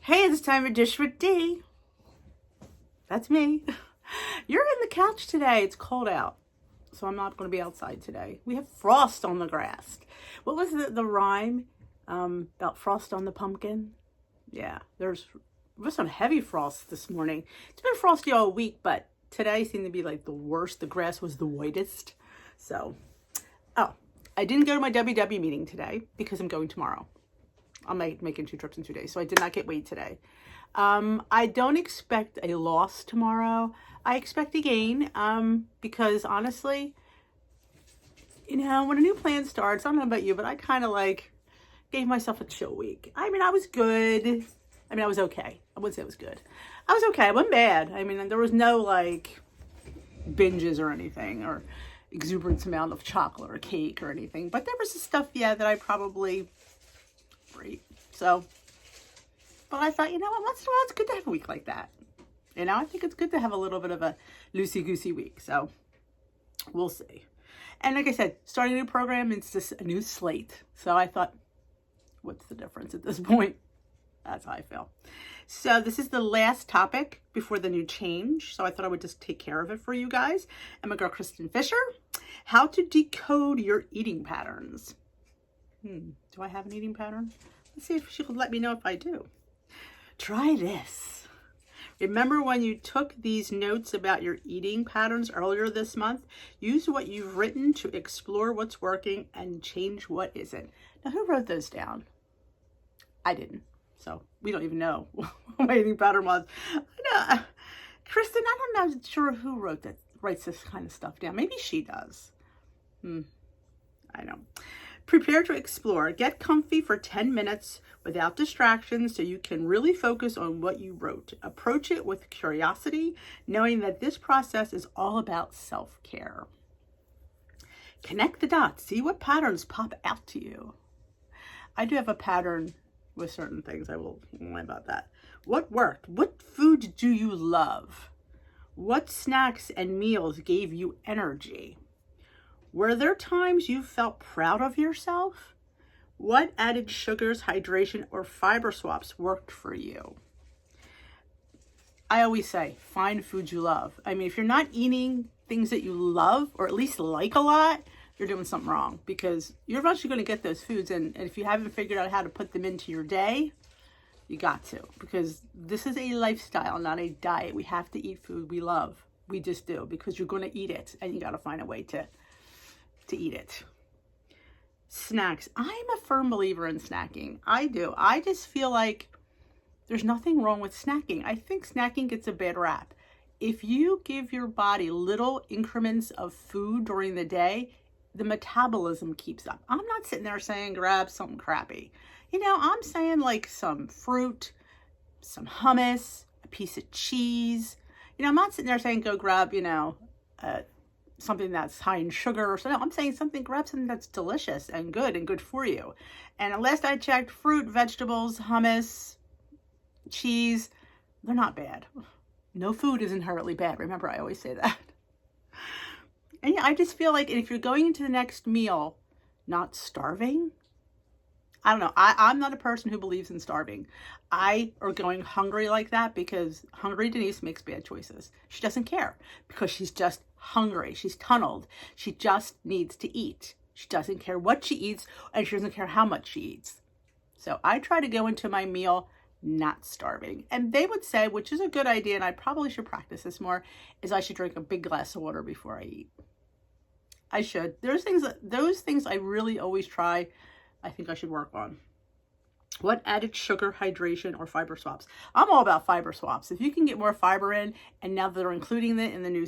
Hey, it's time for Dish with D. That's me. You're in the couch today. It's cold out, so I'm not going to be outside today. We have frost on the grass. What was the rhyme about frost on the pumpkin? Yeah, there was some heavy frost this morning. It's been frosty all week, but today seemed to be like the worst. The grass was the whitest. So, I didn't go to my WW meeting today because I'm going tomorrow. I'm making 2 trips in 2 days, so I did not get weighed today. I don't expect a loss tomorrow. I expect a gain because honestly, when a new plan starts, I don't know about you, but I kind of gave myself a chill week. I mean, I was good. I was okay. I wouldn't say it was good. I was okay. I wasn't bad. There was no binges or anything or exuberant amount of chocolate or cake or anything. But there was some stuff, that I probably ate. So, but I thought, once in a while it's good to have a week like that. I think it's good to have a little bit of a loosey-goosey week. So, we'll see. And like I said, starting a new program, it's just a new slate. So I thought, what's the difference at this point? That's how I feel. So this is the last topic before the new change. So I thought I would just take care of it for you guys. I'm my girl, Kristen Fisher. How to decode your eating patterns. Do I have an eating pattern? Let's see if she could let me know if I do. Try this. Remember when you took these notes about your eating patterns earlier this month? Use what you've written to explore what's working and change what isn't. Now, who wrote those down? I didn't. So we don't even know what my eating pattern was. Kristen, I'm not sure who writes this kind of stuff down. Maybe she does. I know. Prepare to explore. Get comfy for 10 minutes without distractions so you can really focus on what you wrote. Approach it with curiosity, knowing that this process is all about self-care. Connect the dots. See what patterns pop out to you. I do have a pattern with certain things. I will lie about that. What worked? What food do you love? What snacks and meals gave you energy? Were there times you felt proud of yourself? What added sugars, hydration, or fiber swaps worked for you? I always say, find foods you love. If you're not eating things that you love, or at least like a lot, you're doing something wrong because you're eventually going to get those foods. And if you haven't figured out how to put them into your day, you got to, because this is a lifestyle, not a diet. We have to eat food we love. We just do, because you're going to eat it and you got to find a way to eat it. Snacks. I'm a firm believer in snacking. I do. I just feel like there's nothing wrong with snacking. I think snacking gets a bad rap. If you give your body little increments of food during the day, the metabolism keeps up. I'm not sitting there saying grab something crappy. I'm saying some fruit, some hummus, a piece of cheese. I'm not sitting there saying go grab, something that's high in sugar or something. I'm saying grab something that's delicious and good for you. And last I checked, fruit, vegetables, hummus, cheese, they're not bad. No food is inherently bad. Remember, I always say that. And I just feel like if you're going into the next meal not starving, I don't know. I'm not a person who believes in starving. Or going hungry like that, because hungry Denise makes bad choices. She doesn't care because she's just hungry. She's tunneled. She just needs to eat. She doesn't care what she eats, and she doesn't care how much she eats. So I try to go into my meal not starving. And they would say, which is a good idea, and I probably should practice this more, is I should drink a big glass of water before I eat. I should. Those things I really always try. I think I should work on. What added sugar, hydration, or fiber swaps? I'm all about fiber swaps. If you can get more fiber in, and now that they're including it in the new,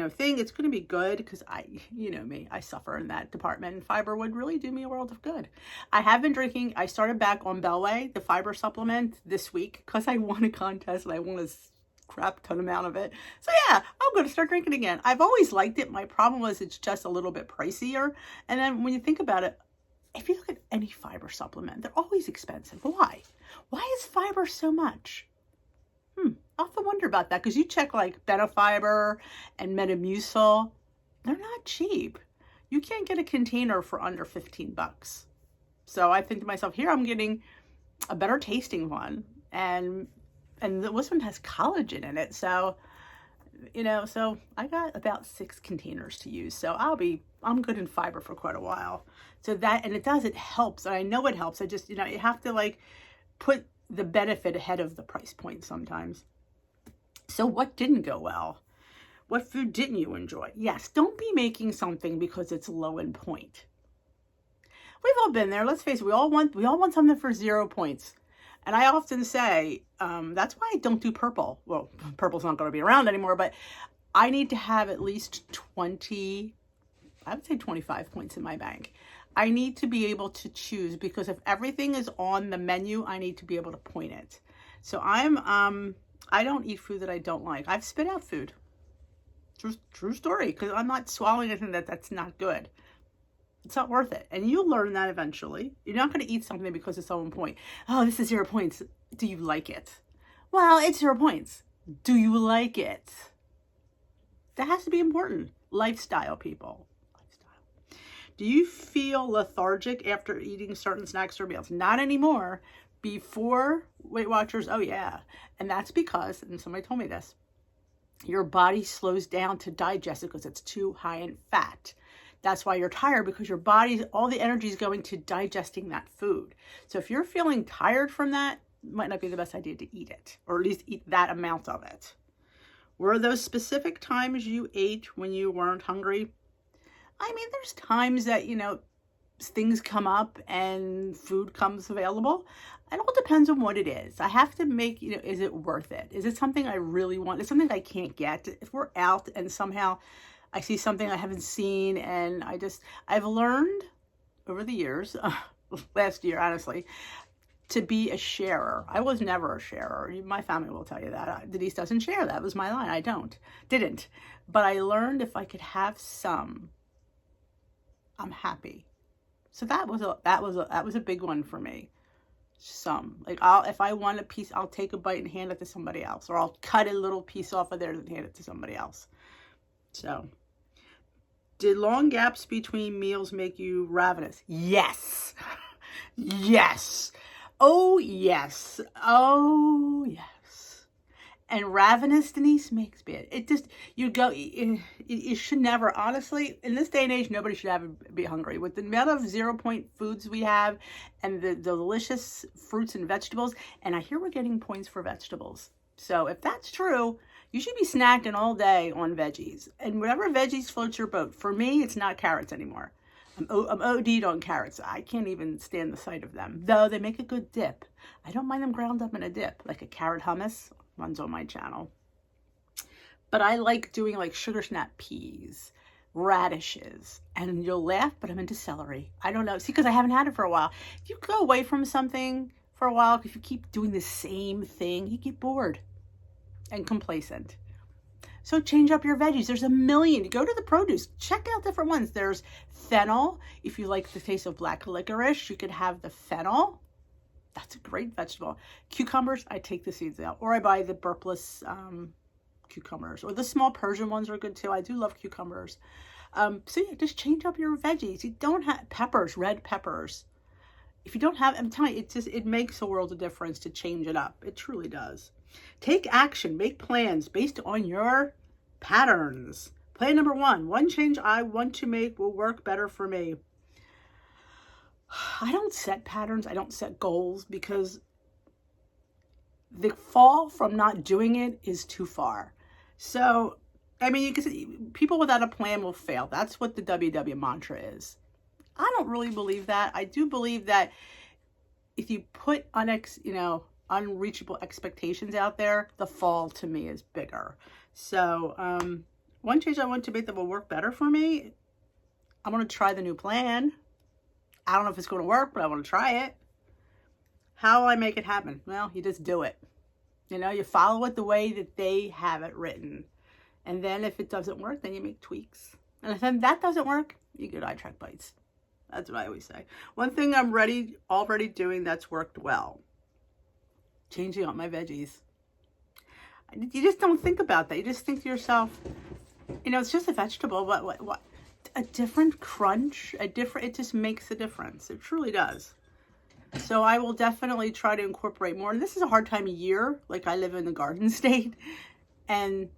thing, it's going to be good, because me, I suffer in that department, and fiber would really do me a world of good. I have been drinking. I started back on Bellway, the fiber supplement, this week because I won a contest and I won a crap ton amount of it. So yeah, I'm going to start drinking again. I've always liked it. My problem was it's just a little bit pricier. And then when you think about it, if you look at any fiber supplement, they're always expensive. Why? Why is fiber so much? I often wonder about that, because you check Benefiber and Metamucil, they're not cheap. You can't get a container for under 15 bucks. So I think to myself, here I'm getting a better tasting one, and this one has collagen in it. So, so I got about 6 containers to use. So I'm good in fiber for quite a while. So it helps. And I know it helps. I just, you have to like put the benefit ahead of the price point sometimes. So what didn't go well? What food didn't you enjoy? Yes, don't be making something because it's low in point. We've all been there. Let's face it. We all want something for 0 points. And I often say, that's why I don't do purple. Well, purple's not going to be around anymore, but I need to have at least 20, I would say 25 points in my bank. I need to be able to choose, because if everything is on the menu, I need to be able to point it. So I don't eat food that I don't like. I've spit out food. True story, because I'm not swallowing anything that's not good. It's not worth it. And you'll learn that eventually. You're not going to eat something because it's 0 point. Oh, this is 0 points. Do you like it? Well, it's 0 points. Do you like it? That has to be important. Lifestyle, people. Lifestyle. Do you feel lethargic after eating certain snacks or meals? Not anymore. Before, Weight Watchers, oh yeah. And that's because, and somebody told me this, your body slows down to digest it because it's too high in fat. That's why you're tired, because your body, all the energy is going to digesting that food. So if you're feeling tired from that, it might not be the best idea to eat it, or at least eat that amount of it. Were those specific times you ate when you weren't hungry? I mean, there's times that, things come up and food comes available. It all depends on what it is. I have to make, is it worth it? Is it something I really want? Is it something I can't get? If we're out and somehow I see something I haven't seen, and I've learned over the years, last year, honestly, to be a sharer. I was never a sharer. My family will tell you that. Denise doesn't share. That was my line. I didn't. But I learned if I could have some, I'm happy. So that was a big one for me. Some, like, if I want a piece, I'll take a bite and hand it to somebody else, or I'll cut a little piece off of there and hand it to somebody else. So, did long gaps between meals make you ravenous? Yes. Yes. Oh, yes. Oh, yes. And ravenous, Denise, makes bad. It just, you should never, honestly, in this day and age, nobody should ever be hungry. With the amount of 0 point foods we have, and the delicious fruits and vegetables, and I hear we're getting points for vegetables. So if that's true, you should be snacking all day on veggies. And whatever veggies floats your boat. For me, it's not carrots anymore. I'm OD'd on carrots. I can't even stand the sight of them. Though they make a good dip. I don't mind them ground up in a dip, like a carrot hummus. Runs on my channel. But I like doing like sugar snap peas, radishes, and you'll laugh, but I'm into celery. I don't know. See, because I haven't had it for a while. If you go away from something for a while, if you keep doing the same thing, you get bored and complacent. So change up your veggies. There's a million. You go to the produce, check out different ones. There's fennel. If you like the taste of black licorice, you could have the fennel. That's a great vegetable. Cucumbers, I take the seeds out, or I buy the burpless cucumbers, or the small Persian ones are good too. I do love cucumbers. So yeah, just change up your veggies. You don't have peppers, red peppers. If you don't have, I'm telling you, it makes a world of difference to change it up. It truly does. Take action, make plans based on your patterns. Plan number 1, one change I want to make will work better for me. I don't set patterns. I don't set goals, because the fall from not doing it is too far. So, I mean, you can see people without a plan will fail. That's what the WW mantra is. I don't really believe that. I do believe that if you put unreachable expectations out there, the fall to me is bigger. So, one change I want to make that will work better for me, I want to try the new plan. I don't know if it's going to work, but I want to try it. How will I make it happen? Well, you just do it. You follow it the way that they have it written. And then if it doesn't work, then you make tweaks. And if then that doesn't work, you get eye track bites. That's what I always say. One thing I'm already doing that's worked well. Changing up my veggies. You just don't think about that. You just think to yourself, it's just a vegetable. What? a different crunch, it just makes a difference. It truly does. So I will definitely try to incorporate more. And this is a hard time of year. Like, I live in the Garden State, and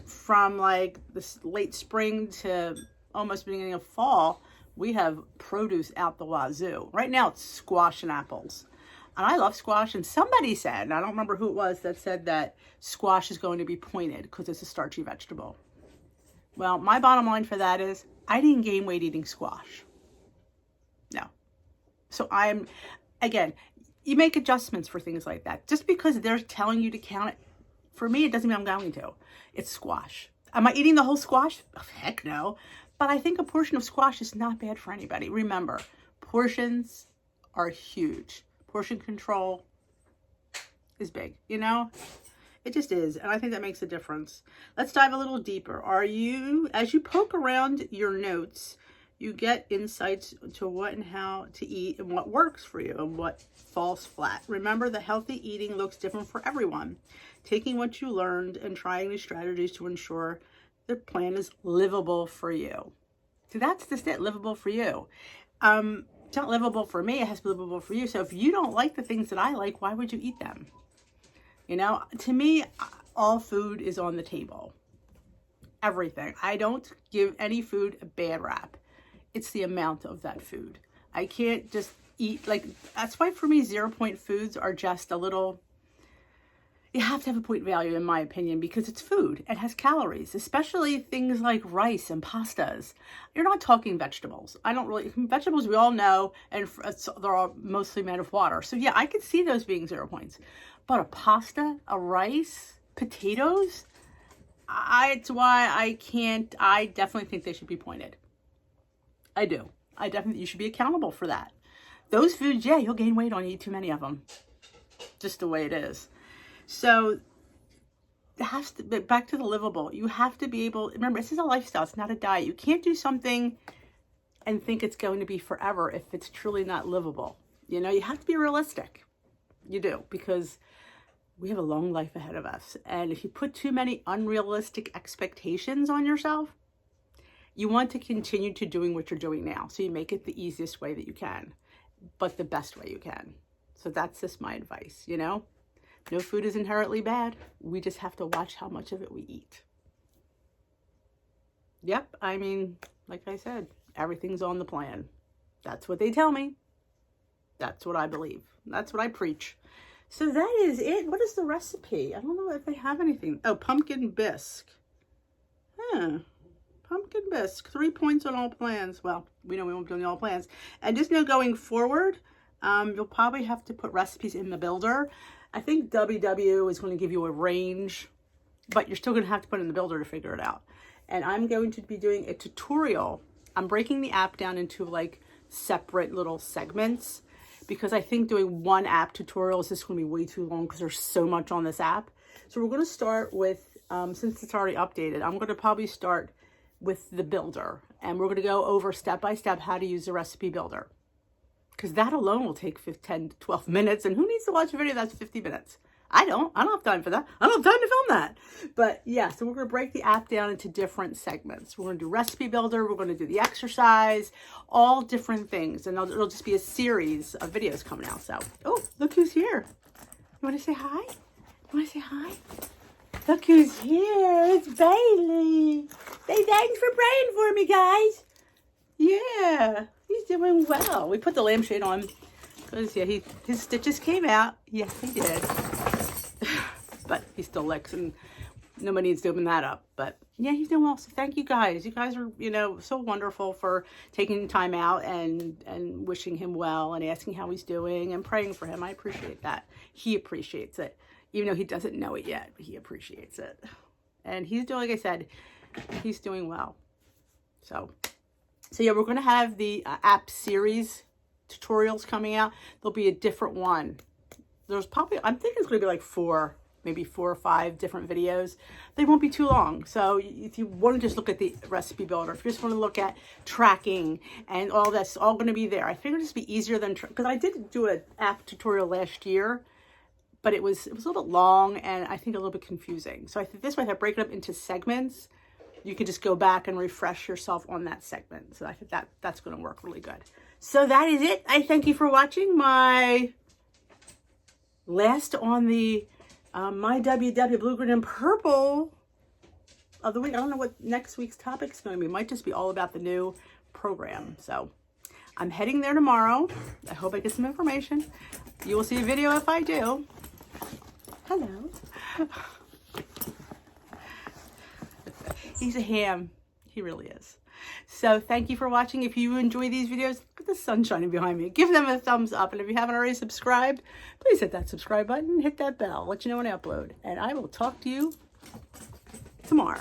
from like this late spring to almost beginning of fall, we have produce out the wazoo. Right now it's squash and apples. And I love squash. And somebody said, and I don't remember who it was, that said that squash is going to be pointed because it's a starchy vegetable. Well, my bottom line for that is I didn't gain weight eating squash. No. So again, you make adjustments for things like that. Just because they're telling you to count it, for me, it doesn't mean I'm going to. It's squash. Am I eating the whole squash? Oh, heck no. But I think a portion of squash is not bad for anybody. Remember, portions are huge. Portion control is big, you know? It just is. And I think that makes a difference. Let's dive a little deeper. As you poke around your notes, you get insights to what and how to eat and what works for you and what falls flat. Remember, the healthy eating looks different for everyone. Taking what you learned and trying new strategies to ensure the plan is livable for you. So that's just it, livable for you. It's not livable for me, it has to be livable for you. So if you don't like the things that I like, why would you eat them? You know, to me, all food is on the table. Everything. I don't give any food a bad rap. It's the amount of that food. I can't just eat, like, that's why for me 0 point foods are just a little, you have to have a point value in my opinion, because it's food. It has calories, especially things like rice and pastas. You're not talking vegetables. Vegetables we all know, and they're all mostly made of water. So yeah, I could see those being 0 points. But a pasta, a rice, potatoes, it's why I definitely think they should be pointed. I do. You should be accountable for that. Those foods, yeah, you'll gain weight on you eat too many of them. Just the way it is. So, back to the livable. You have to be able, remember, this is a lifestyle. It's not a diet. You can't do something and think it's going to be forever if it's truly not livable. You know, you have to be realistic. You do, because we have a long life ahead of us. And if you put too many unrealistic expectations on yourself, you want to continue to doing what you're doing now. So you make it the easiest way that you can, but the best way you can. So that's just my advice, you know? No food is inherently bad. We just have to watch how much of it we eat. Yep, I mean, like I said, everything's on the plan. That's what they tell me. That's what I believe. That's what I preach. So that is it. What is the recipe? I don't know if they have anything. Oh, pumpkin bisque. Pumpkin bisque. 3 points on all plans. Well, we know we won't be doing all plans. And just know going forward, you'll probably have to put recipes in the builder. I think WW is going to give you a range, but you're still going to have to put it in the builder to figure it out. And I'm going to be doing a tutorial. I'm breaking the app down into like separate little segments, because I think doing one app tutorial is just going to be way too long because there's so much on this app. So we're going to start with, since it's already updated, I'm going to probably start with the builder. And we're going to go over step by step how to use the recipe builder. Because that alone will take 10 to 12 minutes. And who needs to watch a video that's 50 minutes? I don't have time for that. I don't have time to film that. But yeah, so we're going to break the app down into different segments. We're going to do recipe builder. We're going to do the exercise, all different things. And it'll just be a series of videos coming out. So, oh, look who's here. You want to say hi? You want to say hi? Look who's here. It's Bailey. Say thanks for praying for me, guys. Yeah, he's doing well. We put the lampshade on because, yeah, his stitches came out. Yes, he did. But he still licks, and nobody needs to open that up. But, yeah, he's doing well. So thank you guys. You guys are, you know, so wonderful for taking time out and wishing him well and asking how he's doing and praying for him. I appreciate that. He appreciates it. Even though he doesn't know it yet, but he appreciates it. And he's doing, like I said, he's doing well. So yeah, we're going to have the app series tutorials coming out. There'll be a different one. There's probably, I'm thinking it's going to be like maybe 4 or 5 different videos. They won't be too long. So if you want to just look at the recipe builder, if you just want to look at tracking and all that's all going to be there. I figured it'd be easier than, because I did do an app tutorial last year, but it was a little bit long and I think a little bit confusing. So I think this way, if I break it up into segments, you could just go back and refresh yourself on that segment. So I think that's going to work really good. So that is it. I thank you for watching my last on the My WW Blue, Green, and Purple of the week. I don't know what next week's topic is going to be. It might just be all about the new program. So I'm heading there tomorrow. I hope I get some information. You will see a video if I do. Hello. He's a ham. He really is. So thank you for watching. If you enjoy these videos, look at the sun shining behind me. Give them a thumbs up. And if you haven't already subscribed, please hit that subscribe button. Hit that bell. Let you know when I upload. And I will talk to you tomorrow.